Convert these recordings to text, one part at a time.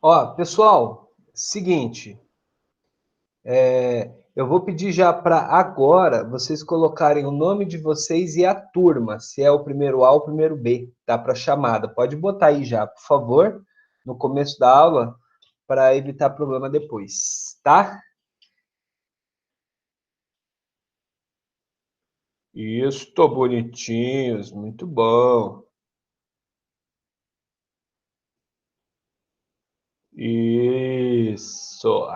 Ó, pessoal, seguinte, eu vou pedir já para agora vocês colocarem o nome de vocês e a turma, se é o primeiro A ou o primeiro B, tá? Para chamada. Pode botar aí já, por favor, no começo da aula, para evitar problema depois, tá? Isso, tô bonitinhos, muito bom. Isso.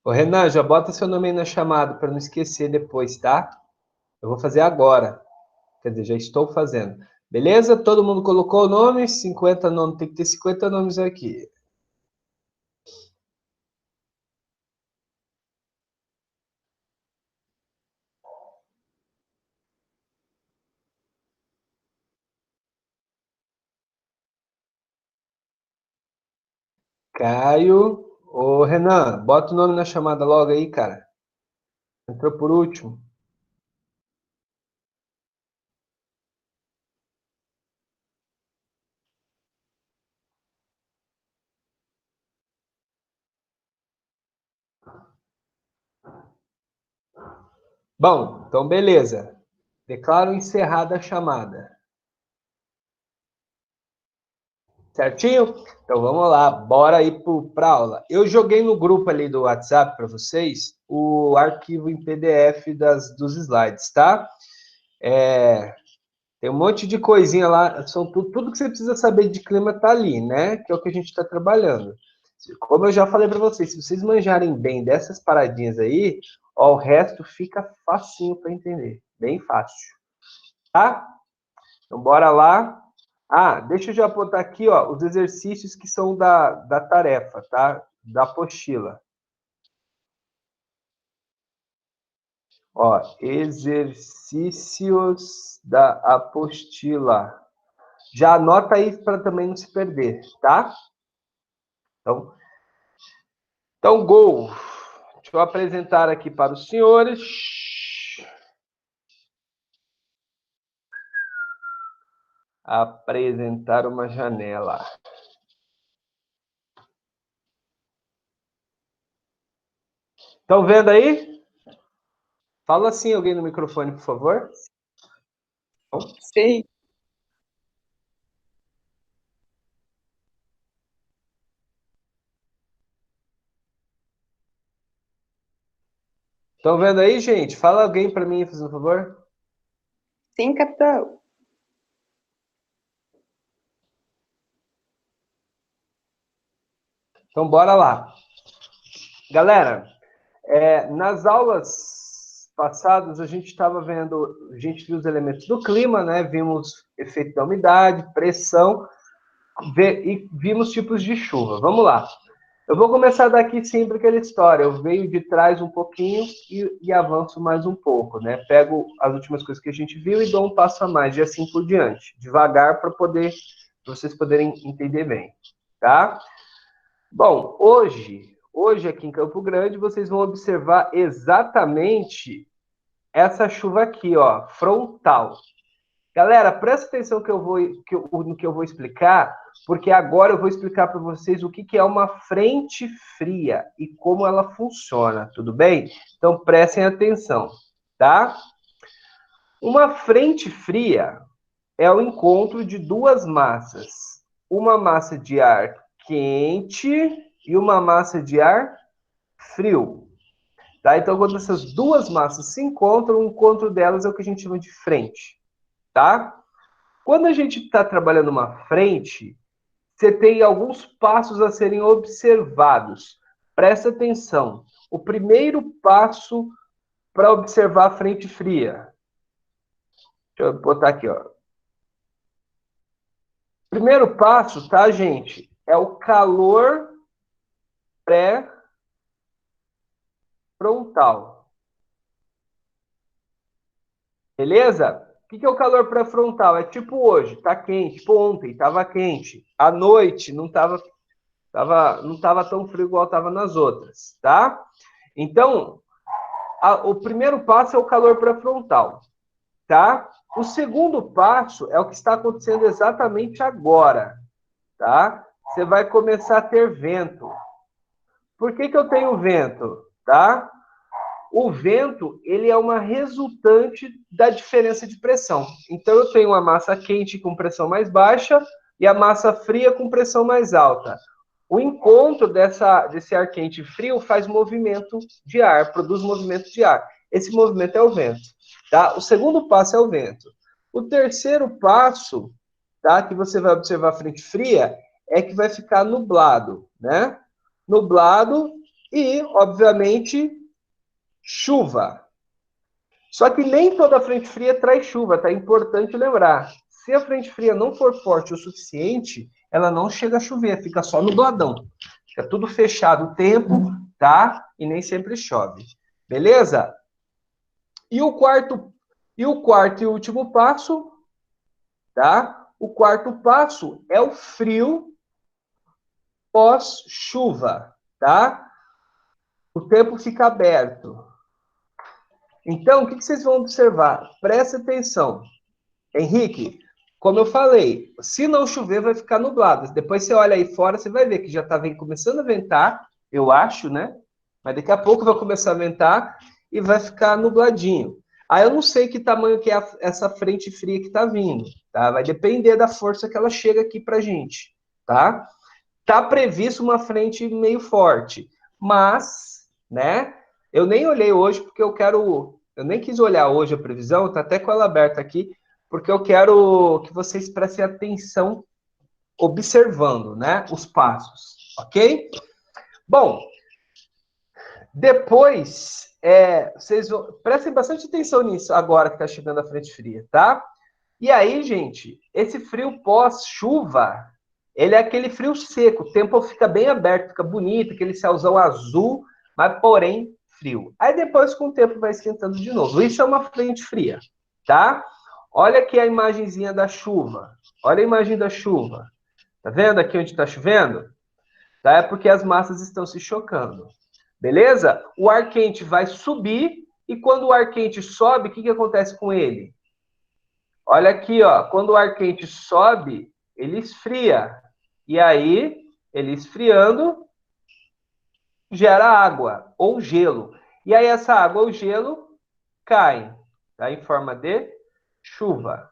Ô, Renan, já bota seu nome aí na chamada para não esquecer depois, tá? Eu vou fazer agora. Quer dizer, já estou fazendo. Beleza? Todo mundo colocou o nome? 50 nomes. Tem que ter 50 nomes aqui. Caio. Ô, Renan, bota o nome na chamada logo aí, cara. Entrou por último. Bom, então beleza. Declaro encerrada a chamada. Certinho? Então vamos lá, bora ir para aula. Eu joguei no grupo ali do WhatsApp para vocês o arquivo em PDF dos slides, tá? Tem um monte de coisinha lá, são tudo que você precisa saber de clima tá ali, né? Que é o que a gente está trabalhando. Como eu já falei para vocês, se vocês manjarem bem dessas paradinhas aí, ó, o resto fica facinho para entender, bem fácil, tá? Então bora lá. Ah, deixa eu já apontar aqui, ó, os exercícios que são da tarefa, tá? Da apostila. Ó, exercícios da apostila. Já anota aí para também não se perder, tá? Então, gol. Deixa eu apresentar aqui para os senhores. Apresentar uma janela. Estão vendo aí? Fala assim alguém no microfone, por favor. Sim. Estão vendo aí, gente? Fala alguém para mim, por favor. Sim, capitão. Então, bora lá. Galera, nas aulas passadas, a gente estava vendo, a gente viu os elementos do clima, né? Vimos efeito da umidade, pressão, e vimos tipos de chuva. Vamos lá. Eu vou começar daqui sempre aquela história. Eu venho de trás um pouquinho e avanço mais um pouco, né? Pego as últimas coisas que a gente viu e dou um passo a mais, e assim por diante. Devagar para vocês poderem entender bem, tá? Bom, hoje aqui em Campo Grande, vocês vão observar exatamente essa chuva aqui, ó, frontal. Galera, presta atenção no que eu vou explicar, porque agora eu vou explicar para vocês o que é uma frente fria e como ela funciona, tudo bem? Então prestem atenção, tá? Uma frente fria é o encontro de duas massas, uma massa de ar quente e uma massa de ar frio. Tá? Então, quando essas duas massas se encontram, o encontro delas é o que a gente chama de frente. Tá? Quando a gente está trabalhando uma frente, você tem alguns passos a serem observados. Presta atenção. O primeiro passo para observar a frente fria. Deixa eu botar aqui, ó. Primeiro passo, tá, gente? É o calor pré-frontal. Beleza? O que é o calor pré-frontal? É tipo hoje, tá quente. Tipo ontem, tava quente. À noite, não tava tão frio igual tava nas outras, tá? Então, o primeiro passo é o calor pré-frontal, tá? O segundo passo é o que está acontecendo exatamente agora, tá? Você vai começar a ter vento. Por que eu tenho vento, tá? O vento, ele é uma resultante da diferença de pressão. Então, eu tenho uma massa quente com pressão mais baixa e a massa fria com pressão mais alta. O encontro desse ar quente e frio faz movimento de ar, produz movimento de ar. Esse movimento é o vento. Tá? O segundo passo é o vento. O terceiro passo, tá, que você vai observar a frente fria, é que vai ficar nublado, né? Nublado e, obviamente, chuva. Só que nem toda frente fria traz chuva, tá? É importante lembrar. Se a frente fria não for forte o suficiente, ela não chega a chover, fica só nubladão. Fica tudo fechado o tempo, tá? E nem sempre chove. Beleza? E o quarto e último passo, tá? O quarto passo é o frio pós-chuva, tá? O tempo fica aberto. Então, o que vocês vão observar? Preste atenção. Henrique, como eu falei, se não chover, vai ficar nublado. Depois você olha aí fora, você vai ver que já está começando a ventar, eu acho, né? Mas daqui a pouco vai começar a ventar e vai ficar nubladinho. Aí eu não sei que tamanho que é essa frente fria que está vindo, tá? Vai depender da força que ela chega aqui para gente, tá? Tá previsto uma frente meio forte, mas, né? Eu nem olhei hoje porque eu nem quis olhar hoje a previsão, tá até com ela aberta aqui, porque eu quero que vocês prestem atenção observando, né, os passos, ok? Bom, depois, vocês prestem bastante atenção nisso agora que está chegando a frente fria, tá? E aí, gente, esse frio pós-chuva, ele é aquele frio seco, o tempo fica bem aberto, fica bonito, aquele céuzão azul, mas porém frio. Aí depois, com o tempo, vai esquentando de novo. Isso é uma frente fria, tá? Olha aqui a imagenzinha da chuva. Olha a imagem da chuva. Tá vendo aqui onde está chovendo? Tá? É porque as massas estão se chocando. Beleza? O ar quente vai subir e quando o ar quente sobe, o que acontece com ele? Olha aqui, ó. Quando o ar quente sobe, ele esfria. E aí, ele esfriando, gera água ou gelo. E aí, essa água ou gelo cai, tá? Em forma de chuva.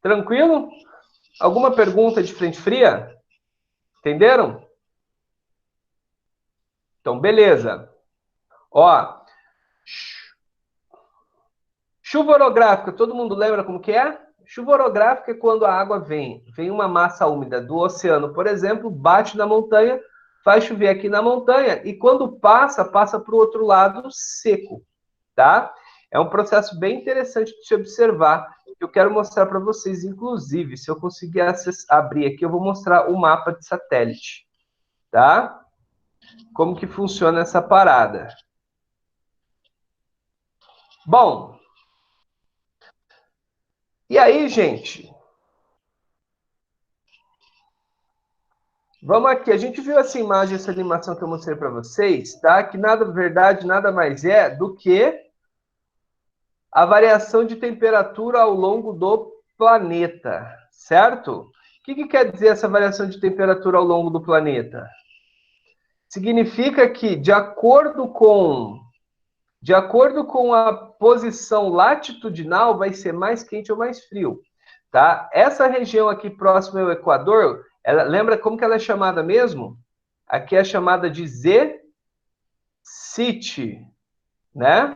Tranquilo? Alguma pergunta de frente fria? Entenderam? Então, beleza. Ó, chuva orográfica, todo mundo lembra como que é? Chuva orográfica é quando a água vem uma massa úmida do oceano, por exemplo, bate na montanha, faz chover aqui na montanha, e quando passa para o outro lado seco, tá? É um processo bem interessante de se observar, que eu quero mostrar para vocês, inclusive, se eu conseguir abrir aqui, eu vou mostrar o mapa de satélite, tá? Como que funciona essa parada. Bom, e aí, gente, vamos aqui. A gente viu essa imagem, essa animação que eu mostrei para vocês, tá? Que nada, verdade, nada mais é do que a variação de temperatura ao longo do planeta, certo? O que quer dizer essa variação de temperatura ao longo do planeta? Significa que, de acordo com a posição latitudinal, vai ser mais quente ou mais frio, tá? Essa região aqui próxima ao Equador, lembra como que ela é chamada mesmo? Aqui é chamada de Z-City, né?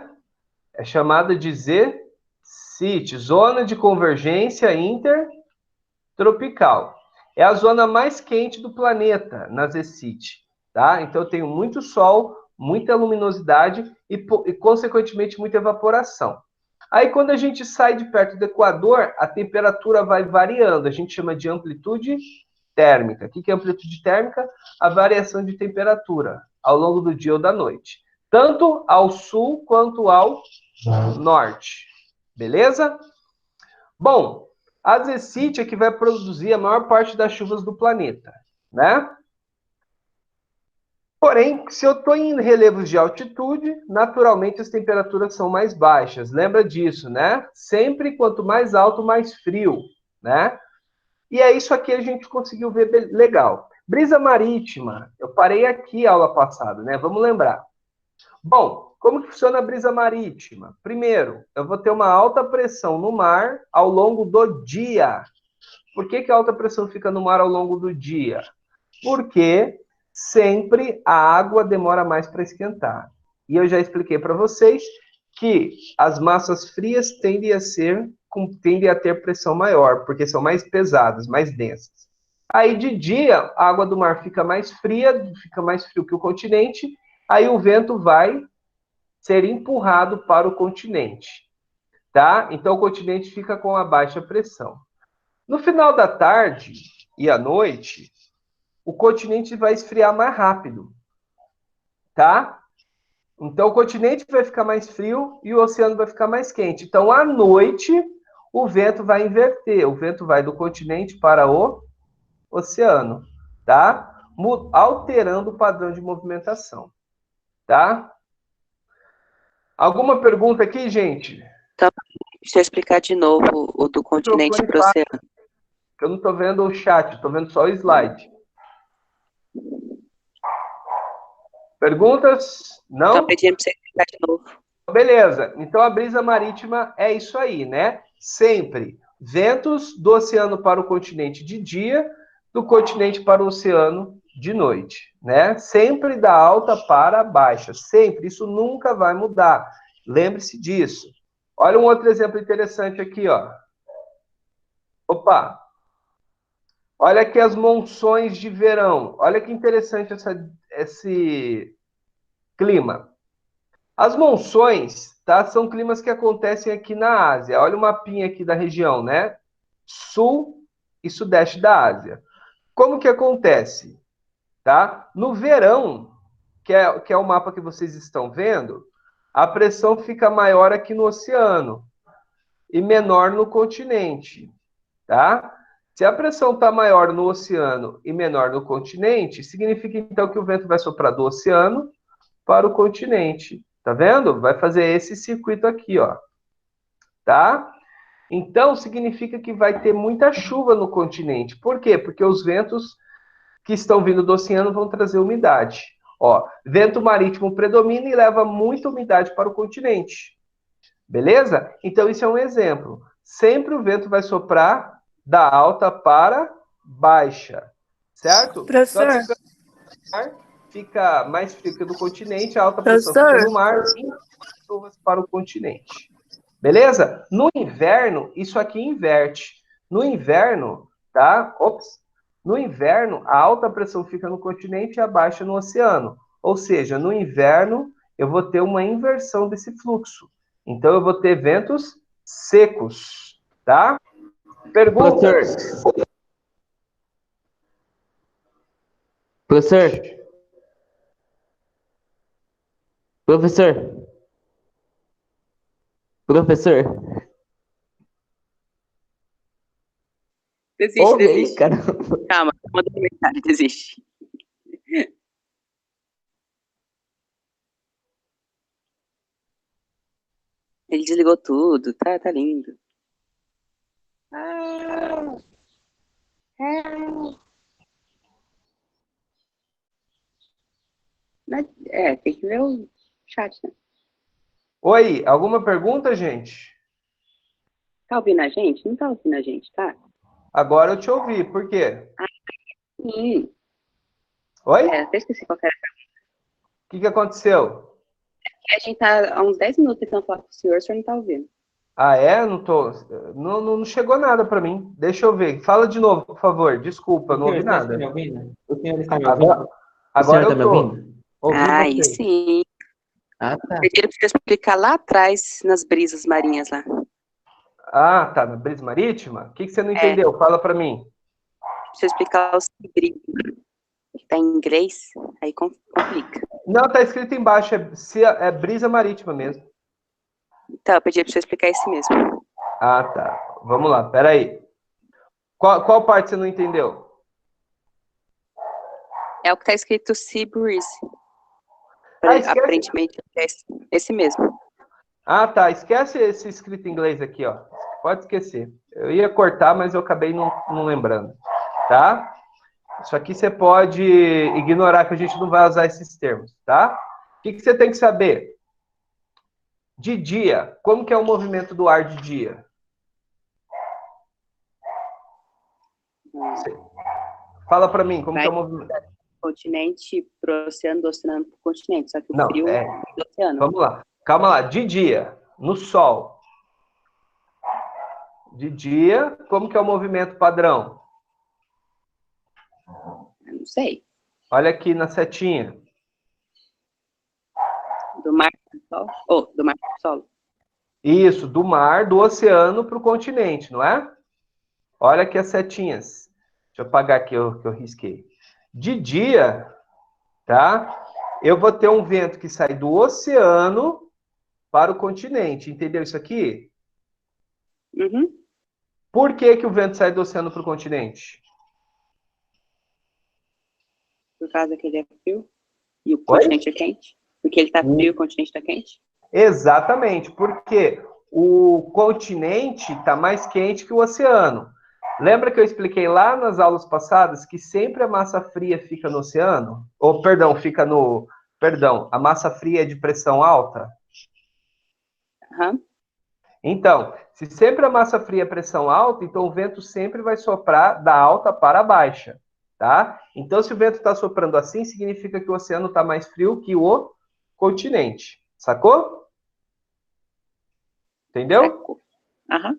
É chamada de Z-City, Zona de Convergência Intertropical. É a zona mais quente do planeta, na Z-City, tá? Então eu tenho muito sol, muita luminosidade e, consequentemente, muita evaporação. Aí, quando a gente sai de perto do Equador, a temperatura vai variando. A gente chama de amplitude térmica. O que é amplitude térmica? A variação de temperatura ao longo do dia ou da noite. Tanto ao sul quanto ao norte. Beleza? Bom, a zecite é que vai produzir a maior parte das chuvas do planeta, né? Porém, se eu estou em relevos de altitude, naturalmente as temperaturas são mais baixas. Lembra disso, né? Sempre quanto mais alto, mais frio, né? E é isso aqui a gente conseguiu ver legal. Brisa marítima, eu parei aqui a aula passada, né? Vamos lembrar. Bom, como que funciona a brisa marítima? Primeiro, eu vou ter uma alta pressão no mar ao longo do dia. Por que a alta pressão fica no mar ao longo do dia? Porque sempre a água demora mais para esquentar. E eu já expliquei para vocês que as massas frias tendem a ter pressão maior, porque são mais pesadas, mais densas. Aí de dia, a água do mar fica mais fria, fica mais frio que o continente, aí o vento vai ser empurrado para o continente, tá? Então o continente fica com a baixa pressão. No final da tarde e à noite, o continente vai esfriar mais rápido, tá? Então o continente vai ficar mais frio e o oceano vai ficar mais quente. Então à noite o vento vai inverter, o vento vai do continente para o oceano, tá? Alterando o padrão de movimentação, tá? Alguma pergunta aqui, gente? Então, deixa eu explicar de novo o do continente para o oceano. Eu não estou vendo o chat, estou vendo só o slide. Perguntas? Não? Estou pedindo para você explicar de novo. Beleza. Então, a brisa marítima é isso aí, né? Sempre ventos do oceano para o continente de dia, do continente para o oceano de noite, né? Sempre da alta para a baixa. Sempre. Isso nunca vai mudar. Lembre-se disso. Olha um outro exemplo interessante aqui, ó. Opa! Olha aqui as monções de verão. Olha que interessante esse clima. As monções, tá, são climas que acontecem aqui na Ásia. Olha o mapinha aqui da região, né? Sul e sudeste da Ásia. Como que acontece? Tá? No verão, que é o mapa que vocês estão vendo, a pressão fica maior aqui no oceano e menor no continente, tá? Se a pressão está maior no oceano e menor no continente, significa então que o vento vai soprar do oceano para o continente. Tá vendo? Vai fazer esse circuito aqui, ó. Tá? Então, significa que vai ter muita chuva no continente. Por quê? Porque os ventos que estão vindo do oceano vão trazer umidade. Ó, vento marítimo predomina e leva muita umidade para o continente. Beleza? Então, isso é um exemplo. Sempre o vento vai soprar da alta para baixa. Certo? Professor. Então, fica mais frio que do continente, a alta pressão fica no mar e chuvas para o continente. Beleza? No inverno, isso aqui inverte. No inverno, tá? No inverno, a alta pressão fica no continente e a baixa no oceano. Ou seja, no inverno, eu vou ter uma inversão desse fluxo. Então, eu vou ter ventos secos, tá? Perguntas? Professor? Professor? Professor? Desiste, Ouve aí, desiste. cara. Calma, manda um comentário, desiste. Ele desligou tudo, tá lindo. Tem que ver o chat, né? Oi, alguma pergunta, gente? Tá ouvindo a gente? Não tá ouvindo a gente, tá? Agora eu te ouvi, por quê? Sim. Oi? Até esqueci qual era. O que aconteceu? A gente tá há uns 10 minutos tentando falar com o senhor não tá ouvindo. Ah, é? Não tô. Não chegou nada para mim. Deixa eu ver. Fala de novo, por favor. Desculpa, não ouvi nada. O senhor está me ouvindo? Agora eu tô. Ouvindo? Ouvi Aí você. sim. Ah, tá. Pediram pra você explicar lá atrás, nas brisas marinhas lá. Ah, tá. Na brisa marítima? O que você não entendeu? Fala para mim. Pra você explicar os brisas. Que tá em inglês, aí complica. Não, tá escrito embaixo. É brisa marítima mesmo. Então, eu pedi pra você explicar esse mesmo. Ah, tá. Vamos lá, peraí. Qual parte você não entendeu? É o que tá escrito Sea Breeze. Esquece. Aparentemente, é esse mesmo. Ah, tá. Esquece esse escrito em inglês aqui, ó. Pode esquecer. Eu ia cortar, mas eu acabei não lembrando. Tá? Isso aqui você pode ignorar, que a gente não vai usar esses termos, tá? O que você tem que saber? De dia, como que é o movimento do ar de dia? Fala para mim, como que é o movimento? Continente pro oceano, do oceano pro continente. Só que o Não, frio é do oceano. vamos lá. Calma lá. De dia, no sol. De dia, como que é o movimento padrão? Eu não sei. Olha aqui na setinha. Do mar pro sol. Ou, do mar pro solo. Isso, do mar, do oceano para o continente, não é? Olha aqui as setinhas. Deixa eu apagar aqui que eu risquei. De dia, tá? Eu vou ter um vento que sai do oceano para o continente. Entendeu isso aqui? Uhum. Por que que o vento sai do oceano para o continente? Por causa que ele é frio. E o Oi? continente é quente. Porque ele tá frio e o continente tá quente. Exatamente, porque o continente está mais quente que o oceano. Lembra que eu expliquei lá nas aulas passadas que sempre a massa fria fica no oceano? Ou, perdão, fica no... Perdão, a massa fria é de pressão alta? Aham. Então, se sempre a massa fria é pressão alta, então o vento sempre vai soprar da alta para a baixa, tá? Então, se o vento está soprando assim, significa que o oceano está mais frio que o continente. Sacou? Entendeu? Aham.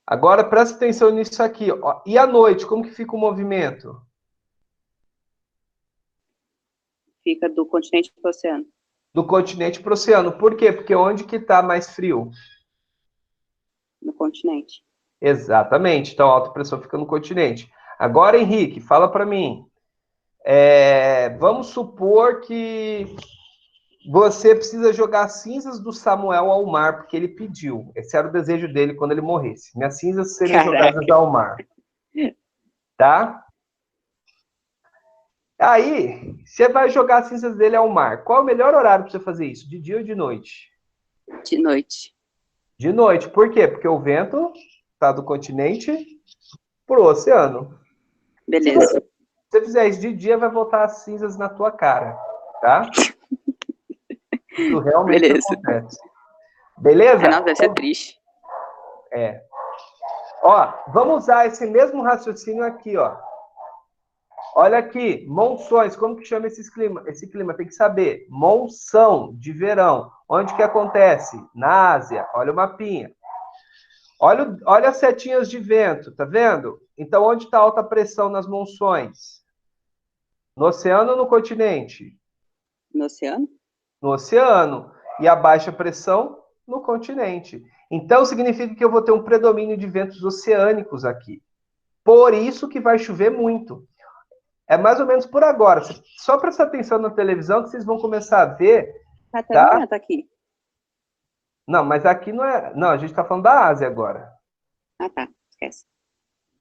Agora presta atenção nisso aqui. Ó. E à noite, como que fica o movimento? Fica do continente pro oceano. Do continente para o oceano. Por quê? Porque onde que está mais frio? No continente. Exatamente. Então a alta pressão fica no continente. Agora, Henrique, fala para mim. Vamos supor que você precisa jogar as cinzas do Samuel ao mar, porque ele pediu. Esse era o desejo dele quando ele morresse. Minhas cinzas serem jogadas ao mar. Tá? Aí, você vai jogar as cinzas dele ao mar. Qual é o melhor horário para você fazer isso? De dia ou de noite? De noite. De noite. Por quê? Porque o vento está do continente para o oceano. Beleza. Se você fizer isso de dia, vai voltar as cinzas na tua cara. Tá? Isso realmente Beleza. acontece. Beleza? Não, deve ser triste. Ó, vamos usar esse mesmo raciocínio aqui, ó. Olha aqui, monções, como que chama esse clima? Esse clima tem que saber. Monção de verão. Onde que acontece? Na Ásia. Olha o mapinha. Olha as setinhas de vento, tá vendo? Então, onde está a alta pressão nas monções? No oceano ou no continente? No oceano? No oceano. E a baixa pressão? No continente. Então, significa que eu vou ter um predomínio de ventos oceânicos aqui. Por isso que vai chover muito. É mais ou menos por agora. Só prestar atenção na televisão que vocês vão começar a ver. Tá tendo Tá? vento aqui. Não, mas aqui não é. Não, a gente está falando da Ásia agora. Ah, tá. Esquece.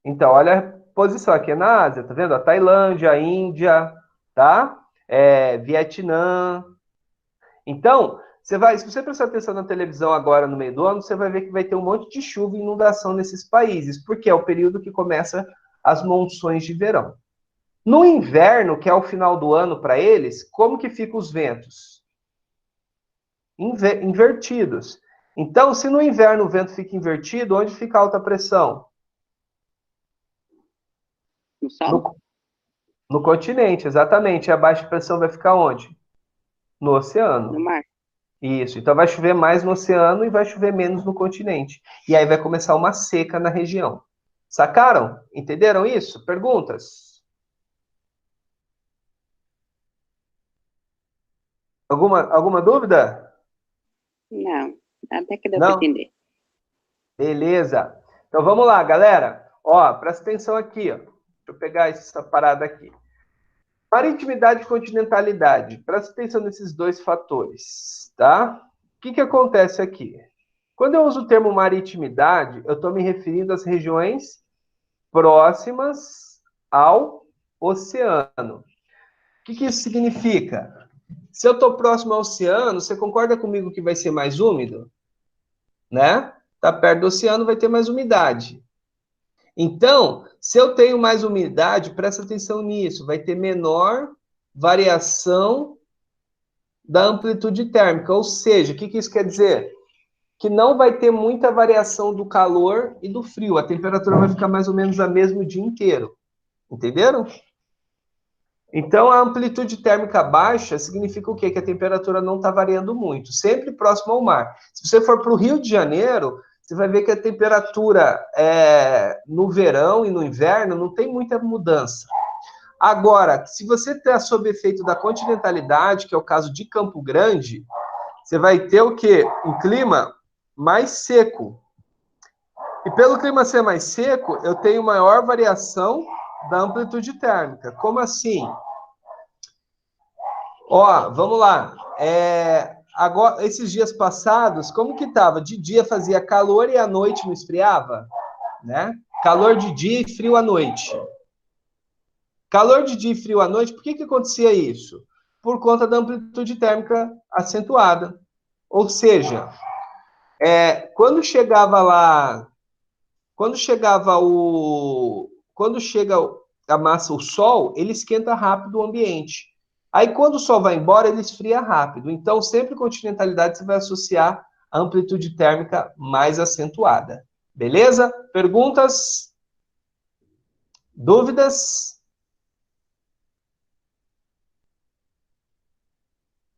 Então, olha a posição. Aqui é na Ásia, tá vendo? A Tailândia, a Índia, tá? Vietnã. Então, se você prestar atenção na televisão agora no meio do ano, você vai ver que vai ter um monte de chuva e inundação nesses países, porque é o período que começa as monções de verão. No inverno, que é o final do ano para eles, como que ficam os ventos? Invertidos. Então, se no inverno o vento fica invertido, onde fica a alta pressão? No sol? No continente, exatamente. E a baixa pressão vai ficar onde? No oceano. No mar. Isso. Então vai chover mais no oceano e vai chover menos no continente. E aí vai começar uma seca na região. Sacaram? Entenderam isso? Perguntas? Alguma dúvida? Não. Até que deu Não? pra entender. Beleza. Então vamos lá, galera. Ó, presta atenção aqui, ó. Deixa eu pegar essa parada aqui. Maritimidade e continentalidade. Presta atenção nesses dois fatores, tá? O que acontece aqui? Quando eu uso o termo maritimidade, eu estou me referindo às regiões próximas ao oceano. O que isso significa? Se eu estou próximo ao oceano, você concorda comigo que vai ser mais úmido? Né? Tá perto do oceano, vai ter mais umidade. Então, se eu tenho mais umidade, presta atenção nisso, vai ter menor variação da amplitude térmica. Ou seja, o que isso quer dizer? Que não vai ter muita variação do calor e do frio. A temperatura vai ficar mais ou menos a mesma o dia inteiro. Entenderam? Então, a amplitude térmica baixa significa o quê? Que a temperatura não está variando muito, sempre próximo ao mar. Se você for para o Rio de Janeiro, você vai ver que a temperatura no verão e no inverno não tem muita mudança. Agora, se você está sob efeito da continentalidade, que é o caso de Campo Grande, você vai ter o quê? Um clima mais seco. E pelo clima ser mais seco, eu tenho maior variação da amplitude térmica. Como assim? Ó, vamos lá. Agora, esses dias passados, como que estava? De dia fazia calor e à noite não esfriava? Né? Calor de dia e frio à noite. Calor de dia e frio à noite, por que acontecia isso? Por conta da amplitude térmica acentuada. Ou seja, quando chegava lá, quando chega a massa, o sol, ele esquenta rápido o ambiente. Aí, quando o sol vai embora, ele esfria rápido. Então, sempre continentalidade você vai associar a amplitude térmica mais acentuada. Beleza? Perguntas? Dúvidas?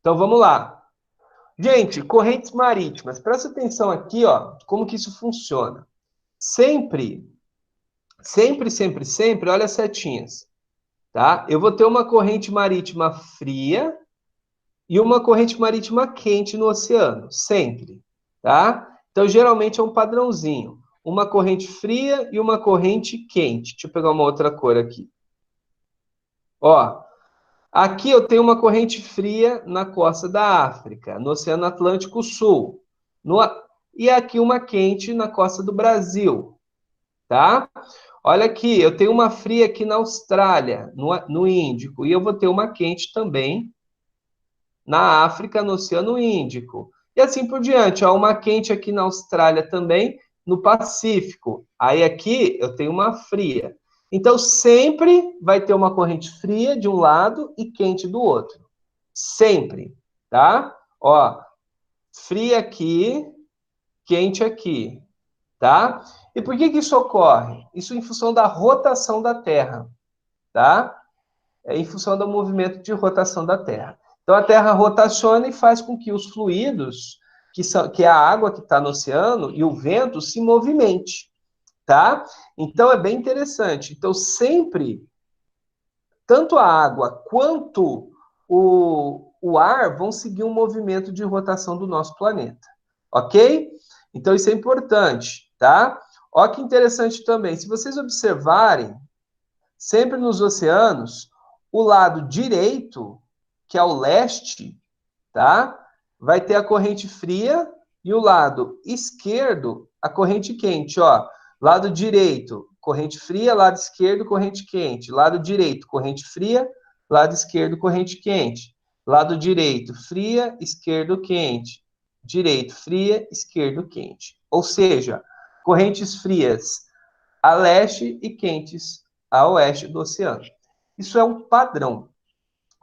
Então, vamos lá. Gente, correntes marítimas. Presta atenção aqui, ó, como que isso funciona. Sempre, olha as setinhas, tá? Eu vou ter uma corrente marítima fria e uma corrente marítima quente no oceano, sempre, tá? Então, geralmente é um padrãozinho. Uma corrente fria e uma corrente quente. Deixa eu pegar uma outra cor aqui. Ó, aqui eu tenho uma corrente fria na costa da África, no Oceano Atlântico Sul. E aqui uma quente na costa do Brasil, tá? Olha aqui, eu tenho uma fria aqui na Austrália, no Índico, e eu vou ter uma quente também na África, no Oceano Índico. E assim por diante, ó, uma quente aqui na Austrália também, no Pacífico. Aí aqui eu tenho uma fria. Então sempre vai ter uma corrente fria de um lado e quente do outro. Sempre, tá? Ó, fria aqui, quente aqui, tá? E por que isso ocorre? Isso em função da rotação da Terra, tá? É em função do movimento de rotação da Terra. Então, a Terra rotaciona e faz com que os fluidos, que é a água que está no oceano e o vento, se movimente, tá? Então, é bem interessante. Então, sempre, tanto a água quanto o ar vão seguir um movimento de rotação do nosso planeta, ok? Então, isso é importante, tá? Olha que interessante também. Se vocês observarem, sempre nos oceanos, o lado direito, que é o leste, tá? Vai ter a corrente fria e o lado esquerdo, a corrente quente, ó. Lado direito, corrente fria, lado esquerdo, corrente quente. Lado direito, corrente fria, lado esquerdo, corrente quente. Lado direito, fria, esquerdo, quente. Direito, fria, esquerdo, quente. Ou seja, correntes frias a leste e quentes a oeste do oceano. Isso é um padrão.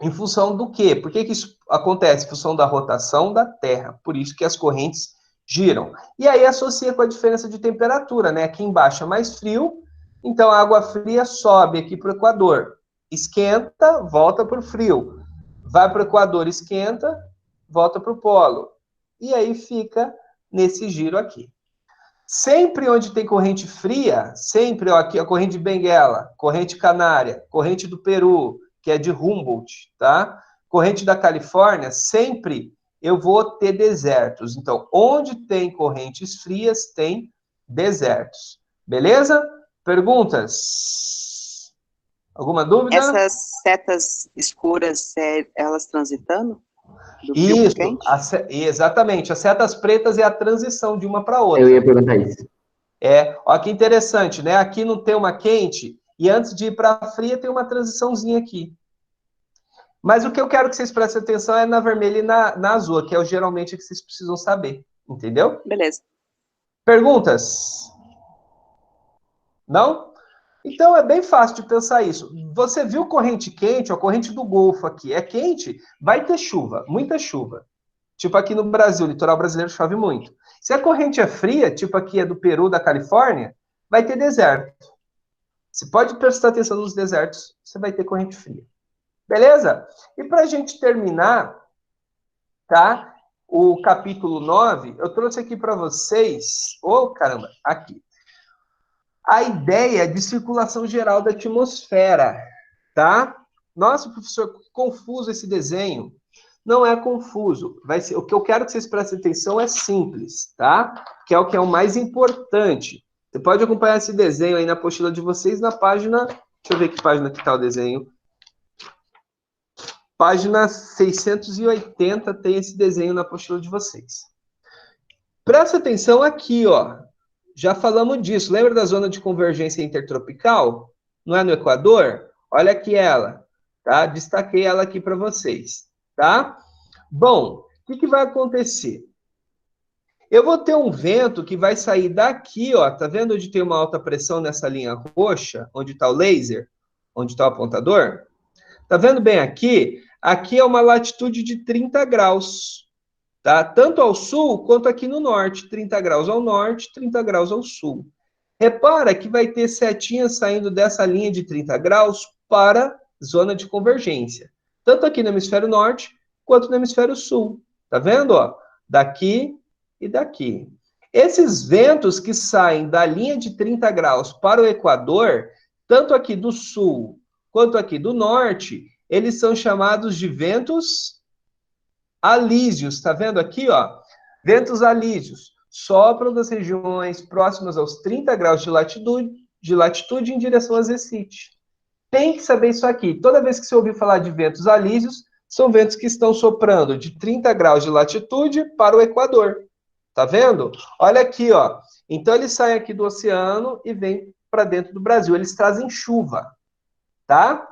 Em função do quê? Por que isso acontece? Em função da rotação da Terra. Por isso que as correntes giram. E aí associa com a diferença de temperatura, né? Aqui embaixo é mais frio, então a água fria sobe aqui para o Equador. Esquenta, volta para o frio. Vai para o Equador, esquenta, volta para o polo. E aí fica nesse giro aqui. Sempre onde tem corrente fria, sempre, ó, aqui a corrente de Benguela, corrente canária, corrente do Peru, que é de Humboldt, tá? Corrente da Califórnia, sempre eu vou ter desertos. Então, onde tem correntes frias, tem desertos. Beleza? Perguntas? Alguma dúvida? Essas setas escuras, elas transitando? Do frio pro Isso, quente? exatamente. As setas pretas é a transição de uma para outra. Eu ia perguntar isso. Ó, que interessante, né? Aqui não tem uma quente, e antes de ir para a fria tem uma transiçãozinha aqui. Mas o que eu quero que vocês prestem atenção é na vermelha e na azul, que é geralmente o que vocês precisam saber. Entendeu? Beleza. Perguntas? Não? Então é bem fácil de pensar isso. Você viu corrente quente, a corrente do Golfo aqui é quente, vai ter chuva, muita chuva. Tipo aqui no Brasil, o litoral brasileiro chove muito. Se a corrente é fria, tipo aqui é do Peru, da Califórnia, vai ter deserto. Você pode prestar atenção nos desertos, você vai ter corrente fria. Beleza? E para a gente terminar, tá? O capítulo 9, eu trouxe aqui para vocês. Oh, caramba, aqui. A ideia de circulação geral da atmosfera, tá? Nossa, professor, que confuso esse desenho. Não é confuso. Vai ser, o que eu quero que vocês prestem atenção é simples, tá? Que é o mais importante. Você pode acompanhar esse desenho aí na apostila de vocês na página... Deixa eu ver que página que está o desenho. Página 680 tem esse desenho na apostila de vocês. Presta atenção aqui, ó. Já falamos disso. Lembra da zona de convergência intertropical? Não é no Equador? Olha aqui ela, tá? Destaquei ela aqui para vocês, tá? Bom, o que vai acontecer? Eu vou ter um vento que vai sair daqui, ó. Tá vendo onde tem uma alta pressão nessa linha roxa? Onde está o laser? Onde está o apontador? Tá vendo bem aqui? Aqui é uma latitude de 30 graus. Tá? Tanto ao sul quanto aqui no norte. 30 graus ao norte, 30 graus ao sul. Repara que vai ter setinhas saindo dessa linha de 30 graus para zona de convergência. Tanto aqui no hemisfério norte, quanto no hemisfério sul. Tá vendo? Ó? Daqui e daqui. Esses ventos que saem da linha de 30 graus para o Equador, tanto aqui do sul quanto aqui do norte, eles são chamados de ventos alísios, tá vendo aqui, ó? Ventos alísios sopram das regiões próximas aos 30 graus de latitude em direção a Zecite. Tem que saber isso aqui. Toda vez que você ouvir falar de ventos alísios, são ventos que estão soprando de 30 graus de latitude para o Equador. Tá vendo? Olha aqui, ó. Então eles saem aqui do oceano e vêm para dentro do Brasil. Eles trazem chuva, tá?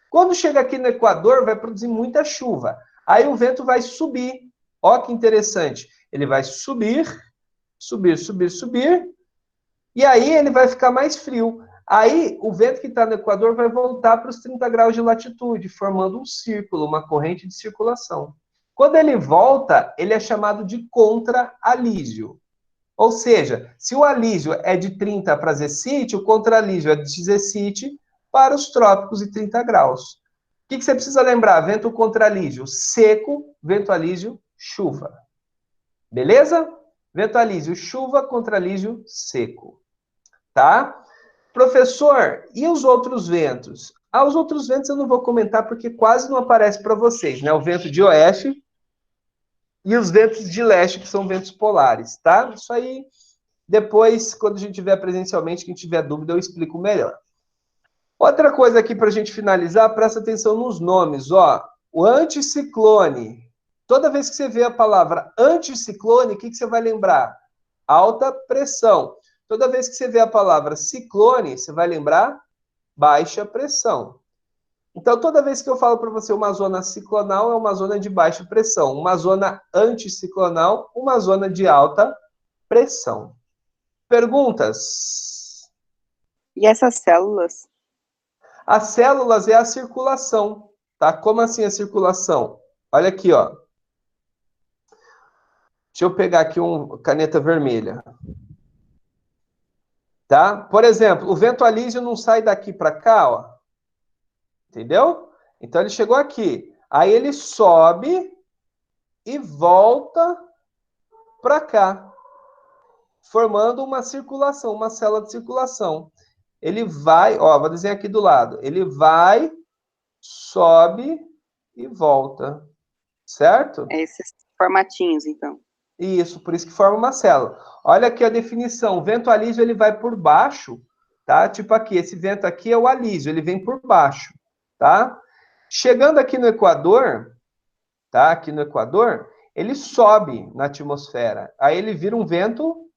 Quando chega aqui no Equador, vai produzir muita chuva. Aí o vento vai subir. Ó que interessante. Ele vai subir, subir, subir, subir. E aí ele vai ficar mais frio. Aí o vento que está no Equador vai voltar para os 30 graus de latitude, formando um círculo, uma corrente de circulação. Quando ele volta, ele é chamado de contra-alísio. Ou seja, se o alísio é de 30 para Zecite, o contra-alísio é de Zecite para os trópicos e 30 graus. O que você precisa lembrar? Vento contra-alísio seco, vento alísio, chuva. Beleza? Vento alísio, chuva, contra-alísio, seco. Tá? Professor, e os outros ventos? Os outros ventos eu não vou comentar porque quase não aparece para vocês, né? O vento de oeste e os ventos de leste, que são ventos polares, tá? Isso aí, depois, quando a gente tiver presencialmente, quem tiver dúvida, eu explico melhor. Outra coisa aqui para a gente finalizar, presta atenção nos nomes, ó. O anticiclone. Toda vez que você vê a palavra anticiclone, o que você vai lembrar? Alta pressão. Toda vez que você vê a palavra ciclone, você vai lembrar baixa pressão. Então, toda vez que eu falo para você uma zona ciclonal, é uma zona de baixa pressão. Uma zona anticiclonal, uma zona de alta pressão. Perguntas? E essas células? As células é a circulação, tá? Como assim a circulação? Olha aqui, ó. Deixa eu pegar aqui uma caneta vermelha. Tá? Por exemplo, o vento alísio não sai daqui para cá, ó. Entendeu? Então ele chegou aqui. Aí ele sobe e volta para cá, formando uma circulação, uma célula de circulação. Ele vai, ó, vou desenhar aqui do lado. Ele vai, sobe e volta. Certo? Esses formatinhos, então. Isso, por isso que forma uma célula. Olha aqui a definição. O vento alísio, ele vai por baixo, tá? Tipo aqui, esse vento aqui é o alísio, ele vem por baixo, tá? Chegando aqui no Equador, tá? Aqui no Equador, ele sobe na atmosfera. Aí ele vira um vento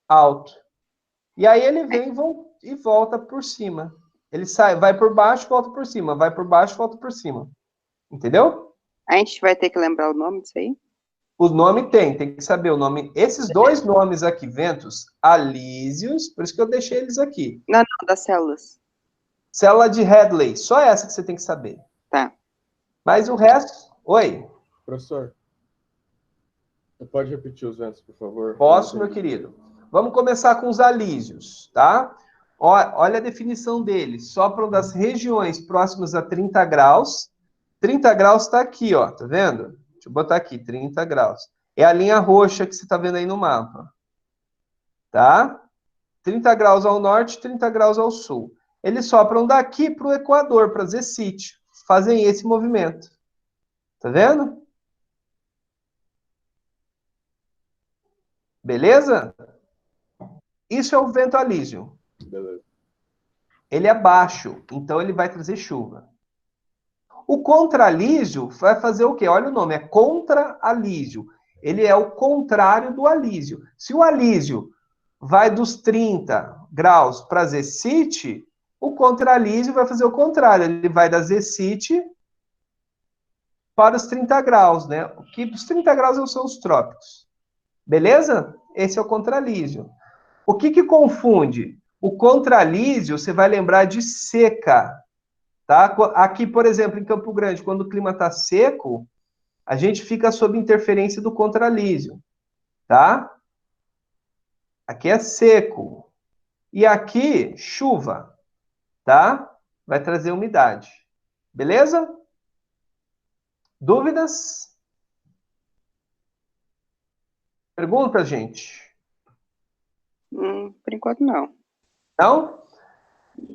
alto. E aí ele vem e volta por cima. Ele sai, vai por baixo, volta por cima. Vai por baixo, volta por cima. Entendeu? A gente vai ter que lembrar o nome disso aí? O nome tem que saber o nome. Esses dois nomes aqui, ventos alísios, por isso que eu deixei eles aqui. Não, das células. Célula de Hadley, só essa que você tem que saber. Tá. Mas o resto... Oi? Professor, você pode repetir os ventos, por favor? Posso, meu querido. Vamos começar com os alísios, tá? Olha a definição deles. Sopram das regiões próximas a 30 graus. 30 graus está aqui, ó, tá vendo? Deixa eu botar aqui, 30 graus. É a linha roxa que você está vendo aí no mapa. Tá? 30 graus ao norte, 30 graus ao sul. Eles sopram daqui para o Equador, para Zecite. Fazem esse movimento. Tá vendo? Beleza? Isso é o vento alísio. Beleza. Ele é baixo, então ele vai trazer chuva. O contralísio vai fazer o quê? Olha o nome, é contralísio. Ele é o contrário do alísio. Se o alísio vai dos 30 graus para Zecite, o contralísio vai fazer o contrário. Ele vai da Zecite para os 30 graus, né? Que os 30 graus são os trópicos. Beleza? Esse é o contralísio. O que confunde? O contralísio, você vai lembrar de seca. Tá? Aqui, por exemplo, em Campo Grande, quando o clima está seco, a gente fica sob interferência do contralísio. Tá? Aqui é seco. E aqui, chuva. Tá? Vai trazer umidade. Beleza? Dúvidas? Pergunta, gente. Por enquanto, não. Não?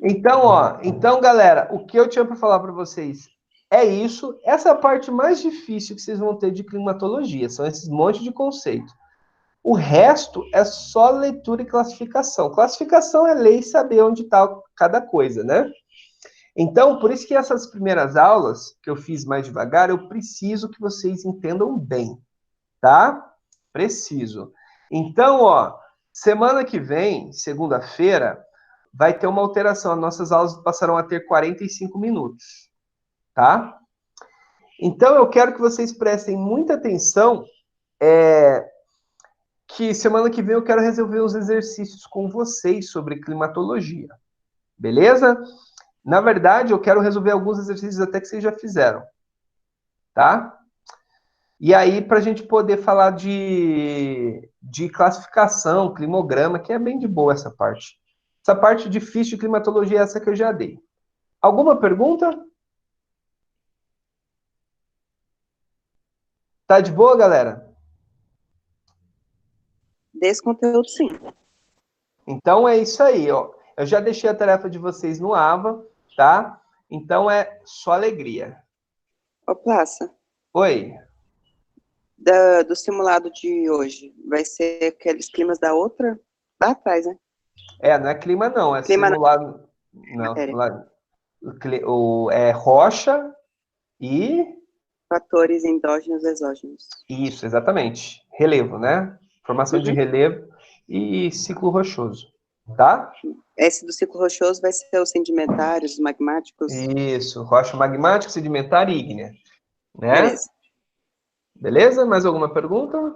Então, galera, o que eu tinha para falar para vocês é isso. Essa é a parte mais difícil que vocês vão ter de climatologia, são esses montes de conceitos. O resto é só leitura e classificação. Classificação é ler e saber onde está cada coisa, né? Então, por isso que essas primeiras aulas, que eu fiz mais devagar, eu preciso que vocês entendam bem, tá? Preciso. Então, semana que vem, segunda-feira, vai ter uma alteração. As nossas aulas passarão a ter 45 minutos, tá? Então, eu quero que vocês prestem muita atenção, que semana que vem eu quero resolver uns exercícios com vocês sobre climatologia, beleza? Na verdade, eu quero resolver alguns exercícios até que vocês já fizeram, tá? E aí, para a gente poder falar de classificação, climograma, que é bem de boa essa parte. Essa parte difícil de climatologia é essa que eu já dei. Alguma pergunta? Tá de boa, galera? Desse conteúdo, sim. Então é isso aí, ó. Eu já deixei a tarefa de vocês no AVA, tá? Então é só alegria. Ô, Plaça, Oi. do simulado de hoje, vai ser aqueles climas da outra? Lá atrás, né? Não é clima não, é Clima simulado... Não, é rocha e... Fatores endógenos e exógenos. Isso, exatamente. Relevo, né? Formação de relevo e ciclo rochoso, tá? Esse do ciclo rochoso vai ser os sedimentários, os magmáticos. Isso, rocha magmática, sedimentar e ígnea, né? Beleza. Beleza? Mais alguma pergunta?